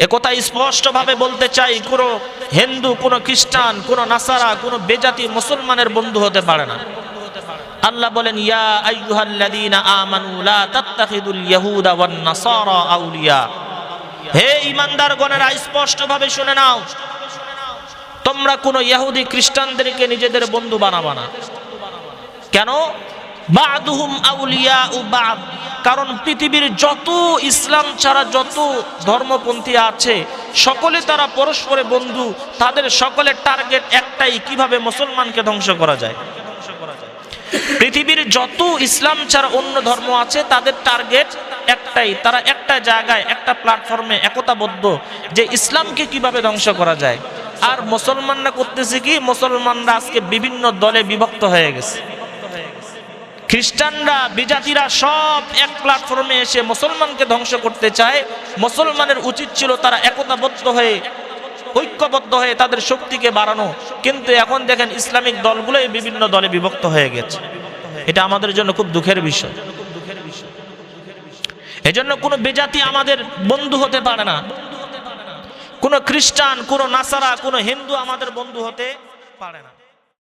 একথা স্পষ্টভাবে বলতে চাই, কোনো হিন্দু, কোনো খ্রিস্টান, কোনো নাসারা, কোনো বেজাতি মুসলমানের বন্ধু হতে পারে না। আল্লাহ বলেন, ইয়া আইয়ুহাল্লাযীনা আমানু লা তাত্তাখিদুল ইয়াহুদা ওয়ান নাসারা আউলিয়া। হে ঈমানদারগণেরা, স্পষ্টভাবে শুনে নাও, তোমরা কোনো ইহুদি খ্রিস্টানদেরকে নিজেদের বন্ধু বানাবা না। কেন? বা'দুহুম আউলিয়াউ বা'দ, কারণ পৃথিবীর যত ইসলাম ছাড়া যত ধর্মপন্থী আছে সকলে তারা পরস্পরে বন্ধু। তাদের সকলের টার্গেট একটাই, কিভাবে মুসলমানকে ধ্বংস করা যায়। পৃথিবীর যত ইসলাম ছাড়া অন্য ধর্ম আছে তাদের টার্গেট একটাই, তারা একটা জায়গায় একটা প্ল্যাটফর্মে একতাবদ্ধ যে ইসলামকে কিভাবে ধ্বংস করা যায়। আর মুসলমানরা করতেছে কি? মুসলমানরা আজকে বিভিন্ন দলে বিভক্ত হয়ে গেছে। খ্রিস্টানরা, বিজাতিরা সব এক প্ল্যাটফর্মে এসে মুসলমানকে ধ্বংস করতে চায়। মুসলমানের উচিত ছিল তারা একতাবদ্ধ হয়ে, ঐক্যবদ্ধ হয়ে তাদের শক্তিকে বাড়ানো। কিন্তু এখন দেখেন ইসলামিক দলগুলোই বিভিন্ন দলে বিভক্ত হয়ে গেছে। এটা আমাদের জন্য খুব দুঃখের বিষয়। এজন্য কোনো বেজাতি আমাদের বন্ধু হতে পারে না। কোনো খ্রিস্টান, কোনো নাসারা, কোনো হিন্দু আমাদের বন্ধু হতে পারে না।